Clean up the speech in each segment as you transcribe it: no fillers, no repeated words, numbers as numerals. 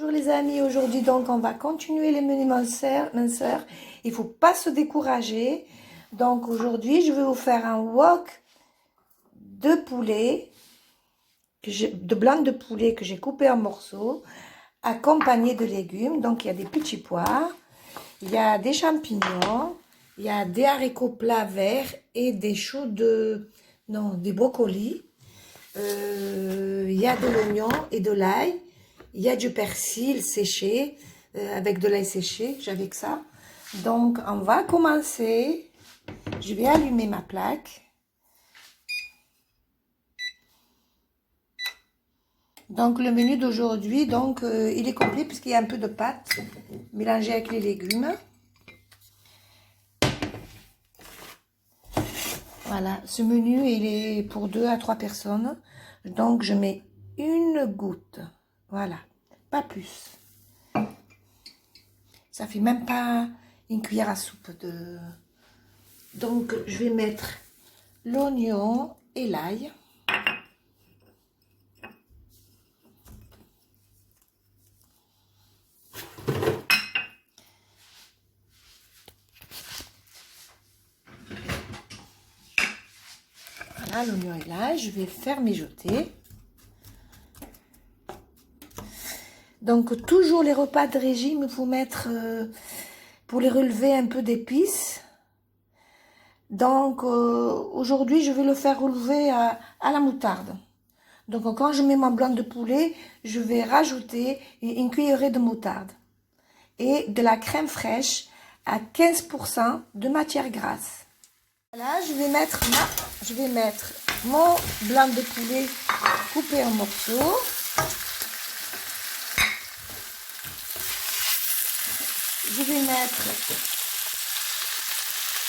Bonjour les amis, aujourd'hui donc on va continuer les menus minceurs. Il ne faut pas se décourager. Donc aujourd'hui je vais vous faire un wok de poulet, de blanc de poulet que j'ai coupé en morceaux, accompagné de légumes. Donc il y a des petits pois, il y a des champignons, il y a des haricots plats verts et des choux des brocolis. Il y a de l'oignon et de l'ail. Il y a du persil séché, avec de l'ail séché, j'avais que ça. Donc, on va commencer. Je vais allumer ma plaque. Donc, le menu d'aujourd'hui, il est complet puisqu'il y a un peu de pâte mélangée avec les légumes. Voilà, ce menu, il est pour 2 à 3 personnes. Donc, je mets une goutte. Voilà, pas plus. Ça fait même pas une cuillère à soupe de... Donc, je vais mettre l'oignon et l'ail. Voilà, l'oignon et l'ail, je vais faire mijoter. Donc, toujours les repas de régime, il faut mettre, pour les relever, un peu d'épices. Donc, aujourd'hui, je vais le faire relever à la moutarde. Donc, quand je mets mon blanc de poulet, je vais rajouter une cuillerée de moutarde et de la crème fraîche à 15% de matière grasse. Voilà, je vais mettre mon blanc de poulet coupé en morceaux. Je vais mettre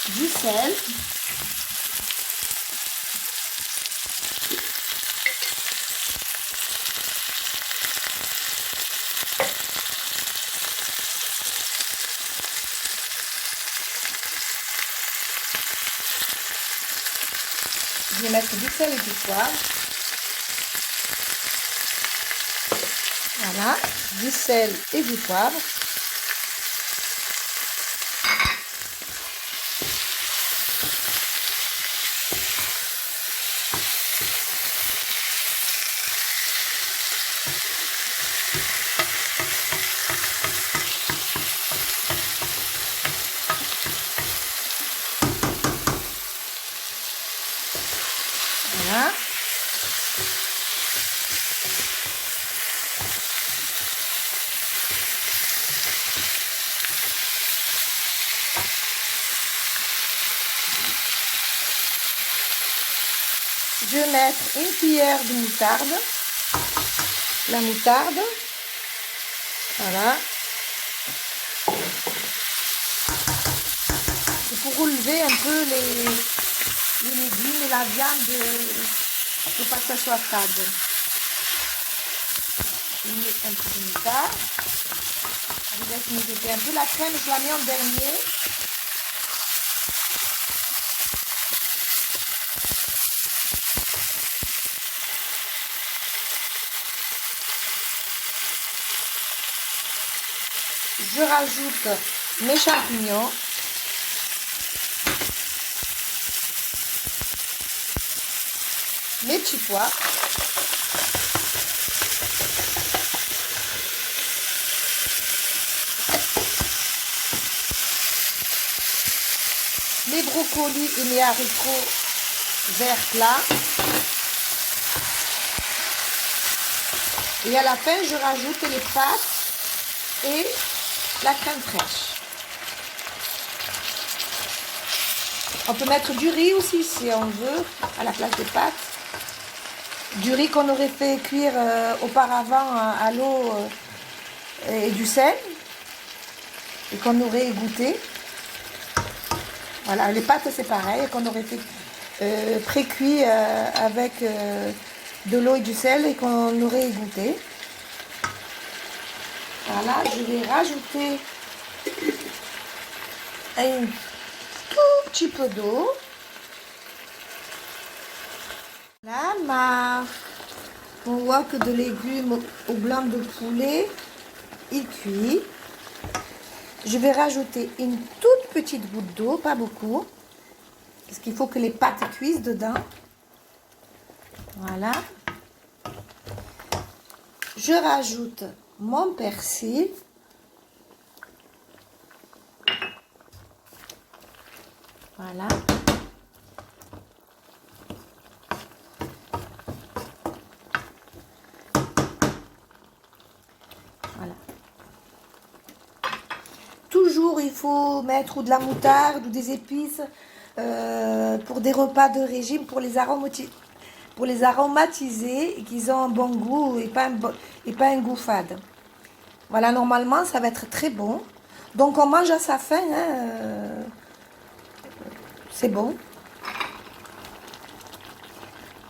du sel. Je vais mettre du sel et du poivre. Voilà, du sel et du poivre. Voilà. Je vais mettre une cuillère de moutarde. La moutarde. Voilà. C'est pour relever un peu les légumes et la viande, pour pas que ça soit fade. Je mets un peu de moutarde. Je laisse mijoter un peu. La crème, je la mets en dernier. Je rajoute mes champignons. Mes petits pois. Mes brocolis et mes haricots verts plats. Et à la fin, je rajoute les pâtes et la crème fraîche. On peut mettre du riz aussi si on veut, à la place des pâtes. Du riz qu'on aurait fait cuire auparavant à l'eau et du sel. Et qu'on aurait égoutté. Voilà, les pâtes c'est pareil, qu'on aurait fait pré-cuit avec de l'eau et du sel et qu'on aurait égoutté. Voilà, je vais rajouter un tout petit peu d'eau. Là, mon wok de légumes au blanc de poulet il cuit. Je vais rajouter une toute petite goutte d'eau, pas beaucoup, parce qu'il faut que les pâtes cuisent dedans. Voilà. Je rajoute mon persil. Voilà. Voilà. Toujours, il faut mettre ou de la moutarde ou des épices pour des repas de régime, pour les aromatiser et qu'ils ont un bon goût et pas un goût fade. Voilà, normalement, ça va être très bon. Donc, on mange à sa faim, hein, c'est bon.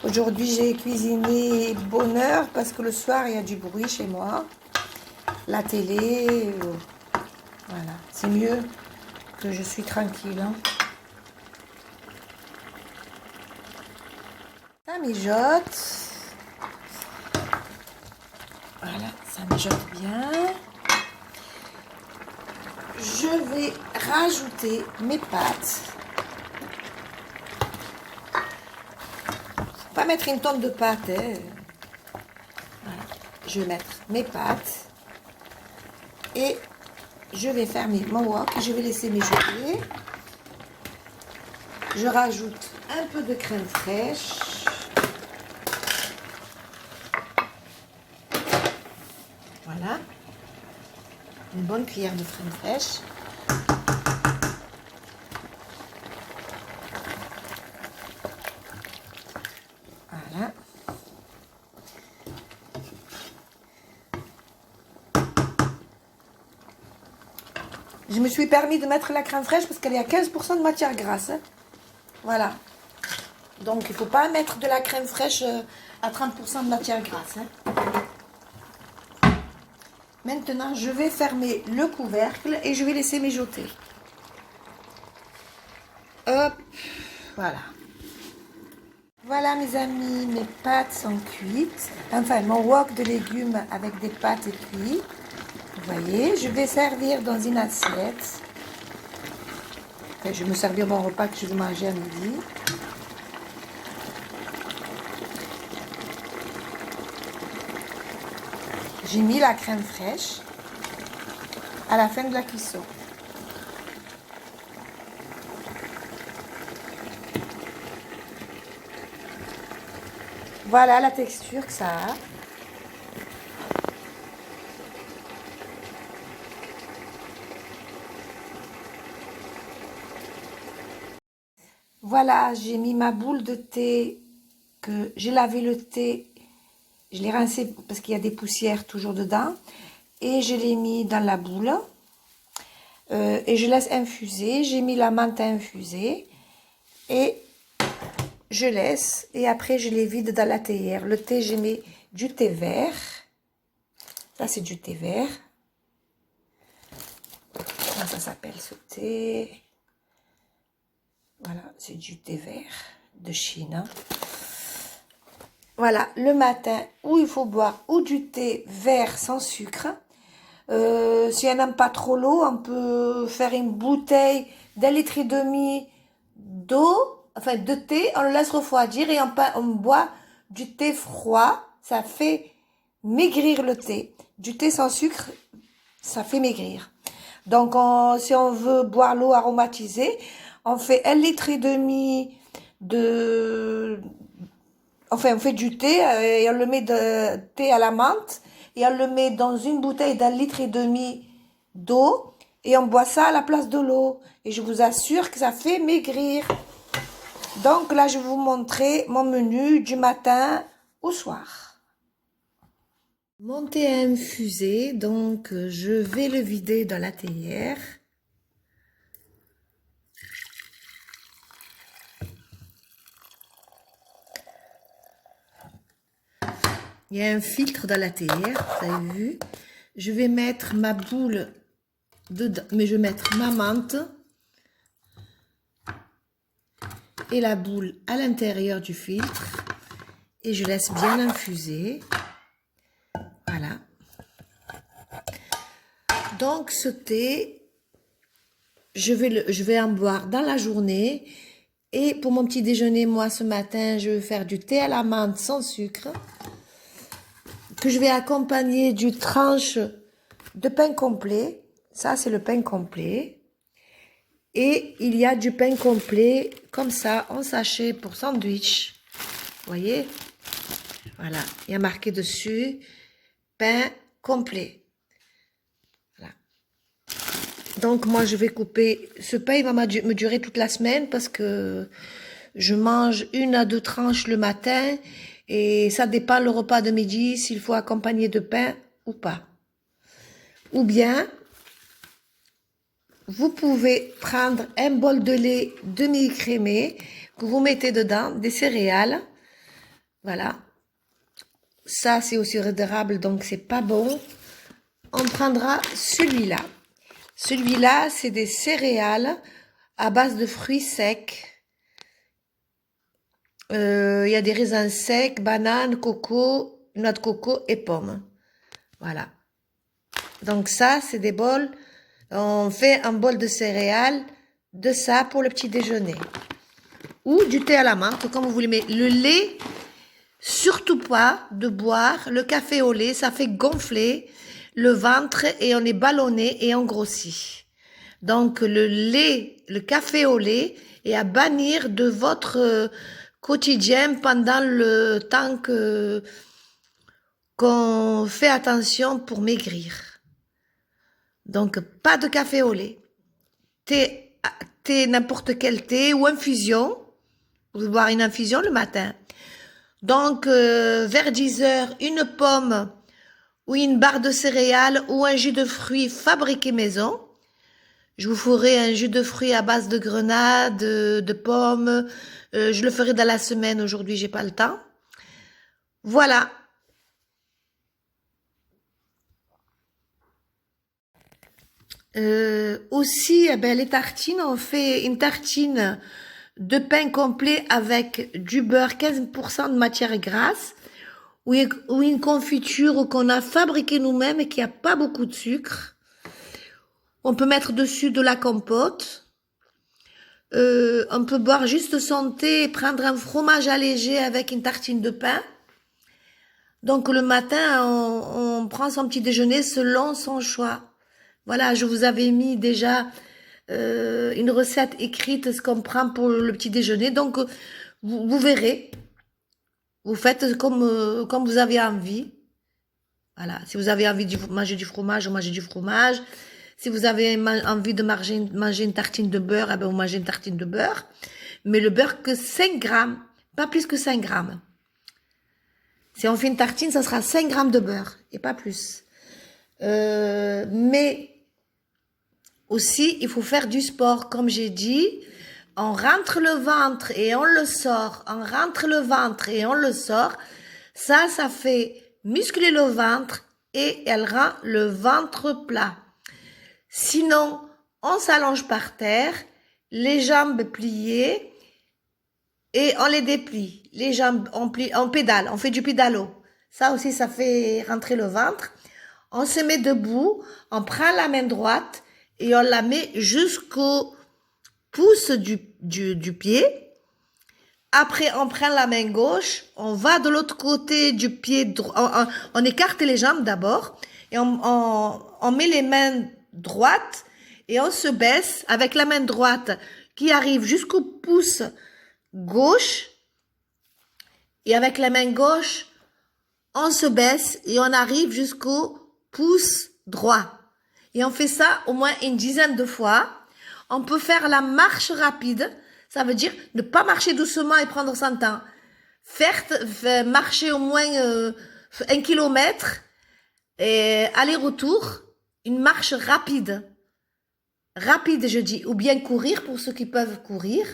Aujourd'hui, j'ai cuisiné bonheur parce que le soir, il y a du bruit chez moi. La télé, voilà. C'est mieux que je suis tranquille. Hein. Ça mijote. Voilà, ça mijote bien. Je vais rajouter mes pâtes. Pas mettre une tonne de pâtes. Hein. Voilà. Je vais mettre mes pâtes. Et je vais faire mon wok. Je vais laisser mijoter. Je rajoute un peu de crème fraîche. Voilà. Une bonne cuillère de crème fraîche. Voilà. Je me suis permis de mettre la crème fraîche parce qu'elle est à 15% de matière grasse. Hein. Voilà. Donc, il ne faut pas mettre de la crème fraîche à 30% de matière grasse. Hein. Maintenant, je vais fermer le couvercle et je vais laisser mijoter. Hop, voilà. Voilà mes amis, mes pâtes sont cuites. Enfin, mon wok de légumes avec des pâtes est cuit. Vous voyez, je vais servir dans une assiette. Enfin, je vais me servir mon repas que je vais manger à midi. J'ai mis la crème fraîche à la fin de la cuisson. Voilà la texture que ça a. Voilà, j'ai mis ma boule de thé, que j'ai lavé le thé, je l'ai rincé parce qu'il y a des poussières toujours dedans, et je l'ai mis dans la boule, et je laisse infuser. J'ai mis la menthe à infuser, et je laisse, et après je les vide dans la théière. Le thé, j'ai mis du thé vert, ça c'est du thé vert, comment ça s'appelle ce thé? Voilà, c'est du thé vert de Chine. Hein. Voilà, le matin, où il faut boire ou du thé vert sans sucre. Si on n'aime pas trop l'eau, on peut faire une bouteille d'1,5 litre d'eau, enfin de thé, on le laisse refroidir et on boit du thé froid. Ça fait maigrir le thé. Du thé sans sucre, ça fait maigrir. Donc, si on veut boire l'eau aromatisée, on fait 1,5 litre de... Enfin, on fait du thé et on le met de thé à la menthe et on le met dans une bouteille d'1,5 litre d'eau et on boit ça à la place de l'eau. Et je vous assure que ça fait maigrir. Donc là, je vais vous montrer mon menu du matin au soir. Mon thé a infusé, donc je vais le vider dans la théière. Il y a un filtre dans la théière, vous avez vu. Je vais mettre ma boule dedans, mais je vais mettre ma menthe et la boule à l'intérieur du filtre. Et je laisse bien infuser. Voilà. Donc, ce thé, je vais en boire dans la journée. Et pour mon petit déjeuner, moi, ce matin, je vais faire du thé à la menthe sans sucre, que je vais accompagner d'une tranche de pain complet. Ça, c'est le pain complet. Et il y a du pain complet, comme ça, en sachet pour sandwich. Vous voyez? Voilà, il y a marqué dessus, pain complet. Voilà. Donc, moi, je vais couper. Ce pain, il va me durer toute la semaine parce que je mange 1 à 2 tranches le matin et ça dépend le repas de midi, s'il faut accompagner de pain ou pas. Ou bien, vous pouvez prendre un bol de lait demi-écrémé que vous mettez dedans, des céréales. Voilà. Ça, c'est aussi rédérable, donc c'est pas bon. On prendra celui-là. Celui-là, c'est des céréales à base de fruits secs. Il y a des raisins secs, bananes, coco, noix de coco et pommes. Voilà. Donc ça, c'est des bols. On fait un bol de céréales, de ça pour le petit déjeuner. Ou du thé à la menthe, comme vous voulez. Mais le lait, surtout pas de boire. Le café au lait, ça fait gonfler le ventre et on est ballonné et on grossit. Donc le lait, le café au lait est à bannir de votre quotidien pendant le temps qu'on fait attention pour maigrir. Donc pas de café au lait. Thé, n'importe quel thé ou infusion. Vous pouvez boire une infusion le matin. Donc vers 10 heures, une pomme ou une barre de céréales ou un jus de fruits fabriqué maison. Je vous ferai un jus de fruits à base de grenade, de pommes. Je le ferai dans la semaine. Aujourd'hui, j'ai pas le temps. Voilà. Aussi, eh ben, les tartines, on fait une tartine de pain complet avec du beurre, 15% de matière grasse, ou une confiture qu'on a fabriquée nous-mêmes et qui a pas beaucoup de sucre. On peut mettre dessus de la compote. On peut boire juste son thé et prendre un fromage allégé avec une tartine de pain. Donc le matin, on prend son petit déjeuner selon son choix. Voilà, je vous avais mis déjà une recette écrite, ce qu'on prend pour le petit déjeuner. Donc vous verrez, vous faites comme vous avez envie. Voilà, si vous avez envie de manger du fromage, vous mangez du fromage. Si vous avez envie de manger une tartine de beurre, eh ben vous mangez une tartine de beurre. Mais le beurre que 5 grammes, pas plus que 5 grammes. Si on fait une tartine, ça sera 5 grammes de beurre et pas plus. Mais aussi, il faut faire du sport. Comme j'ai dit, on rentre le ventre et on le sort. On rentre le ventre et on le sort. Ça fait muscler le ventre et elle rend le ventre plat. Sinon, on s'allonge par terre, les jambes pliées et on les déplie. Les jambes, on pédale, on fait du pédalo. Ça aussi, ça fait rentrer le ventre. On se met debout, on prend la main droite et on la met jusqu'au pouce du pied. Après, on prend la main gauche, on va de l'autre côté du pied droit. On écarte les jambes d'abord et on met les mains droites et on se baisse avec la main droite qui arrive jusqu'au pouce gauche. Et avec la main gauche, on se baisse et on arrive jusqu'au pouce droit. Et on fait ça au moins une dizaine de fois. On peut faire la marche rapide. Ça veut dire ne pas marcher doucement et prendre son temps. Faire marcher au moins 1 kilomètre et aller-retour. Une marche rapide. Rapide, je dis. Ou bien courir pour ceux qui peuvent courir.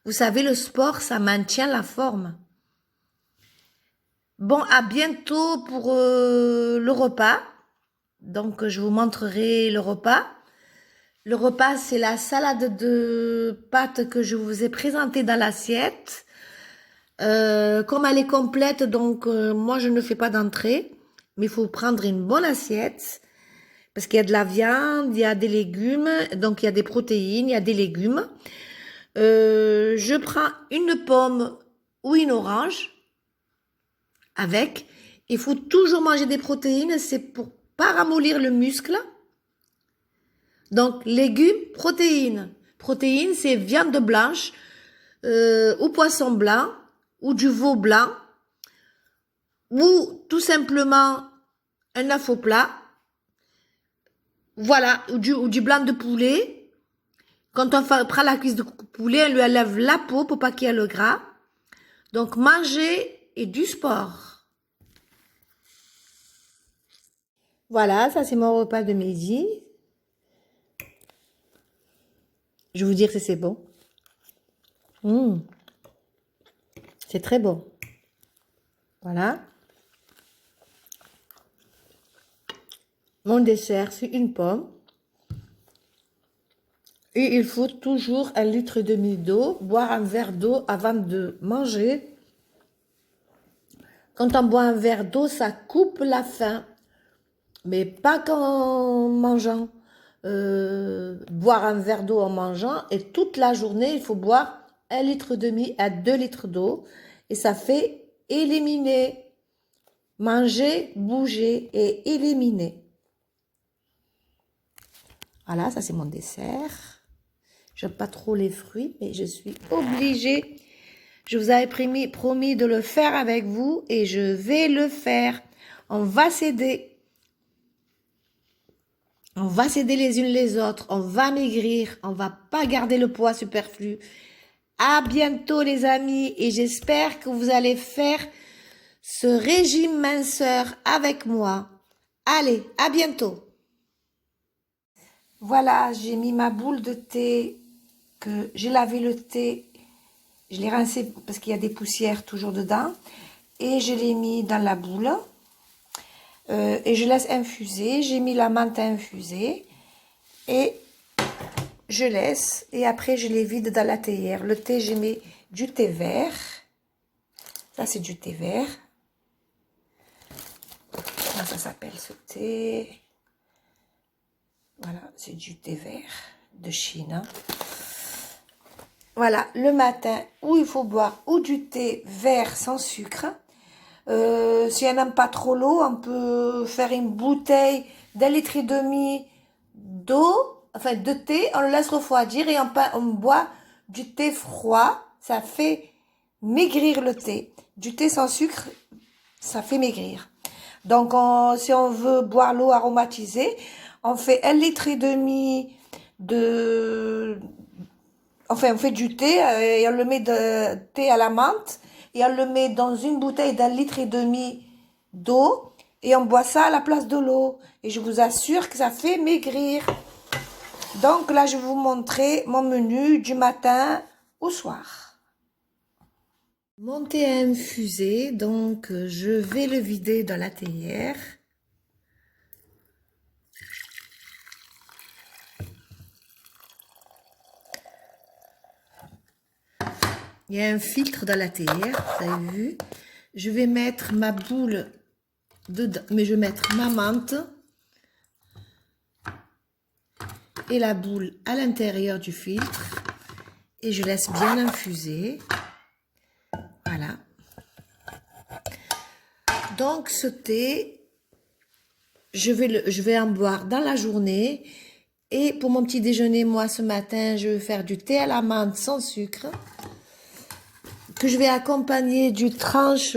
Vous savez, le sport, ça maintient la forme. Bon, à bientôt pour le repas. Donc, je vous montrerai le repas. Le repas, c'est la salade de pâtes que je vous ai présentée dans l'assiette. Comme elle est complète, donc moi, je ne fais pas d'entrée. Mais il faut prendre une bonne assiette. Parce qu'il y a de la viande, il y a des légumes, donc il y a des protéines, il y a des légumes. Je prends une pomme ou une orange avec. Il faut toujours manger des protéines, c'est pour pas ramollir le muscle. Donc, légumes, protéines. Protéines, c'est viande blanche, ou poisson blanc, ou du veau blanc, ou tout simplement un œuf au plat. Voilà, ou du blanc de poulet. Quand on prend la cuisse de poulet, on lui enlève la peau pour pas qu'il y ait le gras. Donc, manger et du sport. Voilà, ça c'est mon repas de midi. Je vais vous dire si c'est bon. C'est très bon. Voilà. Mon dessert, c'est une pomme. Et il faut toujours 1,5 litre d'eau, boire un verre d'eau avant de manger. Quand on boit un verre d'eau, ça coupe la faim. Mais pas qu'en mangeant. Boire un verre d'eau en mangeant. Et toute la journée, il faut boire 1,5 litre à 2 litres d'eau. Et ça fait éliminer. Manger, bouger et éliminer. Voilà, ça c'est mon dessert. J'aime pas trop les fruits, mais je suis obligée. Je vous avais promis de le faire avec vous et je vais le faire. On va s'aider. On va s'aider les unes les autres. On va maigrir. On va pas garder le poids superflu. À bientôt les amis et j'espère que vous allez faire ce régime minceur avec moi. Allez, à bientôt. Voilà, j'ai mis ma boule de thé, que j'ai lavé le thé, je l'ai rincé parce qu'il y a des poussières toujours dedans, et je l'ai mis dans la boule, et je laisse infuser. J'ai mis la menthe à infuser, et je laisse, et après je les vide dans la théière. Le thé, j'ai mis du thé vert, ça c'est du thé vert, comment ça s'appelle ce thé? Voilà, c'est du thé vert de Chine. Voilà, le matin, où il faut boire ou du thé vert sans sucre. Si on n'aime pas trop l'eau, on peut faire une bouteille d'1,5 litre d'eau, enfin de thé, on le laisse refroidir et on boit du thé froid. Ça fait maigrir le thé. Du thé sans sucre, ça fait maigrir. Donc, si on veut boire l'eau aromatisée, on fait 1,5 litre de... Enfin, on fait du thé et on le met de thé à la menthe et on le met dans une bouteille d'1,5 litre d'eau et on boit ça à la place de l'eau. Et je vous assure que ça fait maigrir. Donc là, je vais vous montrer mon menu du matin au soir. Mon thé a infusé, donc je vais le vider dans la théière. Il y a un filtre dans la théière, vous avez vu. Je vais mettre ma boule dedans, mais je vais mettre ma menthe et la boule à l'intérieur du filtre. Et je laisse bien infuser. Voilà. Donc ce thé, je vais en boire dans la journée. Et pour mon petit déjeuner, moi ce matin, je vais faire du thé à la menthe sans sucre, que je vais accompagner d'une tranche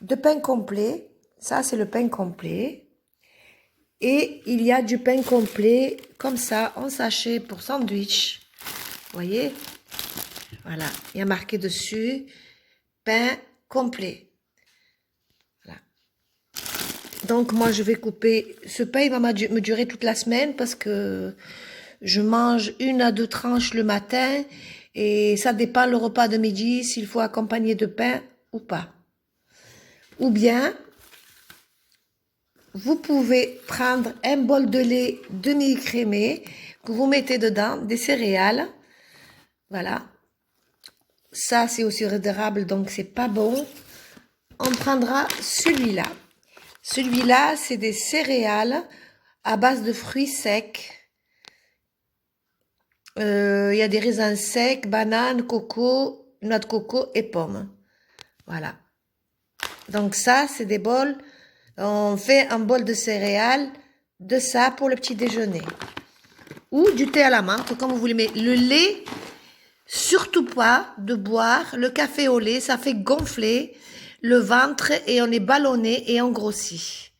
de pain complet. Ça, c'est le pain complet. Et il y a du pain complet, comme ça, en sachet pour sandwich. Vous voyez? Voilà. Il y a marqué dessus, pain complet. Voilà. Donc, moi, je vais couper. Ce pain, il va me durer toute la semaine parce que je mange 1 à 2 tranches le matin. Et ça dépend le repas de midi, s'il faut accompagner de pain ou pas. Ou bien, vous pouvez prendre un bol de lait demi-écrémé que vous mettez dedans, des céréales. Voilà. Ça, c'est aussi redérable, donc c'est pas bon. On prendra celui-là. Celui-là, c'est des céréales à base de fruits secs. Il y a des raisins secs, bananes, coco, noix de coco et pommes. Voilà. Donc ça, c'est des bols. On fait un bol de céréales, de ça pour le petit déjeuner. Ou du thé à la menthe, comme vous voulez. Mais le lait, surtout pas de boire. Le café au lait, ça fait gonfler le ventre et on est ballonné et on grossit.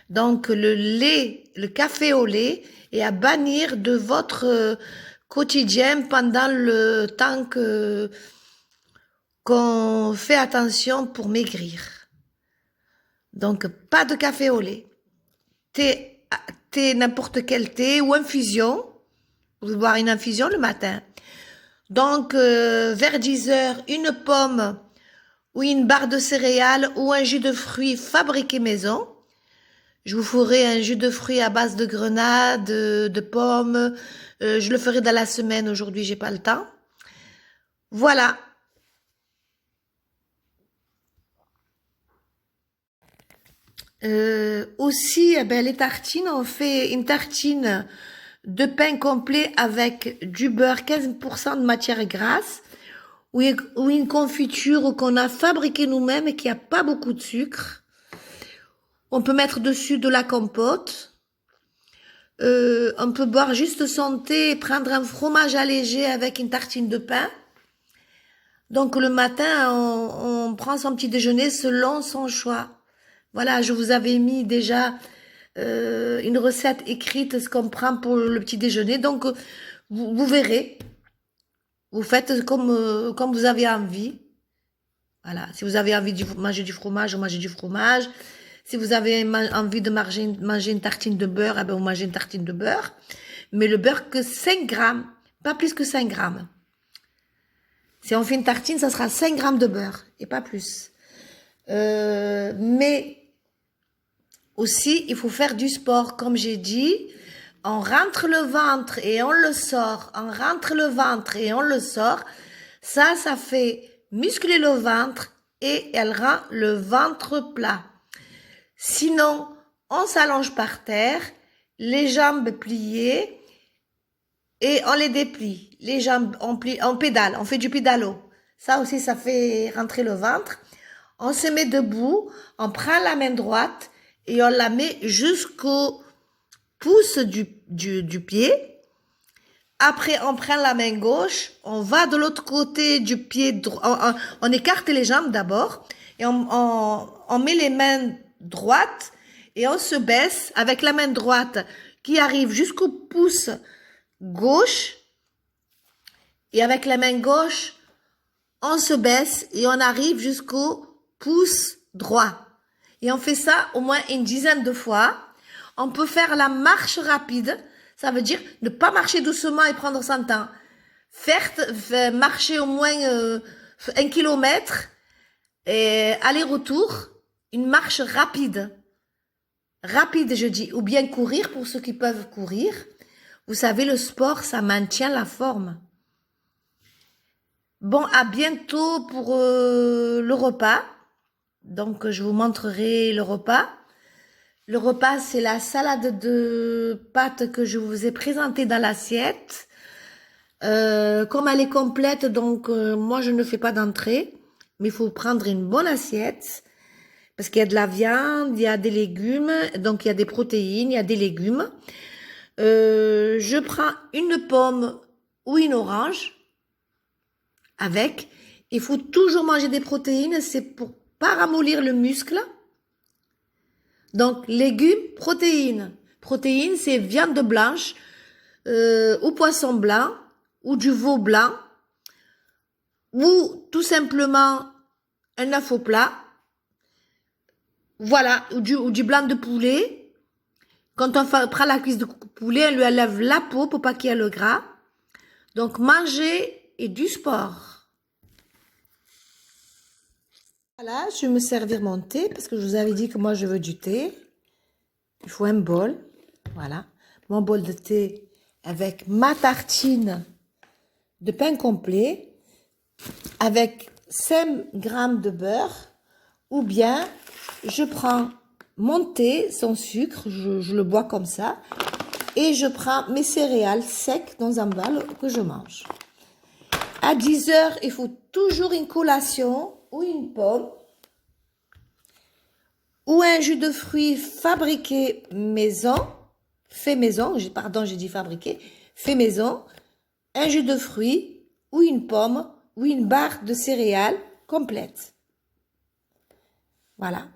Donc le lait, le café au lait est à bannir de votre quotidien pendant le temps qu'on fait attention pour maigrir. Donc pas de café au lait. Thé, n'importe quel thé ou infusion. Vous pouvez boire une infusion le matin. Donc vers 10 heures, une pomme ou une barre de céréales ou un jus de fruits fabriqué maison. Je vous ferai un jus de fruits à base de grenade, de pommes. Je le ferai dans la semaine. Aujourd'hui, j'ai pas le temps. Voilà. Aussi, eh ben, les tartines, on fait une tartine de pain complet avec du beurre, 15% de matière grasse, ou une confiture qu'on a fabriquée nous-mêmes et qui a pas beaucoup de sucre. On peut mettre dessus de la compote. On peut boire juste son thé et prendre un fromage allégé avec une tartine de pain. Donc le matin, on prend son petit déjeuner selon son choix. Voilà, je vous avais mis déjà une recette écrite, ce qu'on prend pour le petit déjeuner. Donc vous verrez, vous faites comme vous avez envie. Voilà, si vous avez envie de manger du fromage, vous mangez du fromage. Si vous avez envie de manger une tartine de beurre, eh ben vous mangez une tartine de beurre. Mais le beurre que 5 grammes, pas plus que 5 grammes. Si on fait une tartine, ça sera 5 grammes de beurre et pas plus. Mais aussi, il faut faire du sport, comme j'ai dit. On rentre le ventre et on le sort. On rentre le ventre et on le sort. Ça fait muscler le ventre et elle rend le ventre plat. Sinon, on s'allonge par terre, les jambes pliées et on les déplie. Les jambes, on pédale, on fait du pédalo. Ça aussi, ça fait rentrer le ventre. On se met debout, on prend la main droite et on la met jusqu'au pouce du pied. Après, on prend la main gauche, on va de l'autre côté du pied droit. On écarte les jambes d'abord et on met les mains droites et on se baisse avec la main droite qui arrive jusqu'au pouce gauche. Et avec la main gauche, on se baisse et on arrive jusqu'au pouce droit. Et on fait ça au moins une dizaine de fois. On peut faire la marche rapide. Ça veut dire ne pas marcher doucement et prendre son temps. Faire marcher au moins 1 kilomètre et aller-retour. Une marche rapide. Rapide, je dis. Ou bien courir pour ceux qui peuvent courir. Vous savez, le sport, ça maintient la forme. Bon, à bientôt pour le repas. Donc, je vous montrerai le repas. Le repas, c'est la salade de pâtes que je vous ai présentée dans l'assiette. Comme elle est complète, donc moi, je ne fais pas d'entrée. Mais il faut prendre une bonne assiette. Parce qu'il y a de la viande, il y a des légumes. Donc, il y a des protéines, il y a des légumes. Je prends une pomme ou une orange. Avec. Il faut toujours manger des protéines. C'est pour pas ramollir le muscle. Donc, légumes, protéines. Protéines, c'est viande blanche ou poisson blanc ou du veau blanc ou tout simplement un œuf au plat. Voilà, ou du blanc de poulet. Quand on prend la cuisse de poulet, on lui enlève la peau pour pas qu'il y ait le gras. Donc, manger et du sport. Voilà, je vais me servir mon thé parce que je vous avais dit que moi je veux du thé. Il faut un bol. Voilà, mon bol de thé avec ma tartine de pain complet avec 5 grammes de beurre. Ou bien je prends mon thé sans sucre, je le bois comme ça. Et je prends mes céréales secs dans un bol que je mange. À 10 heures, il faut toujours une collation ou une pomme ou un jus de fruits fabriqué maison, fait maison, pardon, j'ai dit fabriqué, fait maison, un jus de fruits ou une pomme ou une barre de céréales complète. Voilà.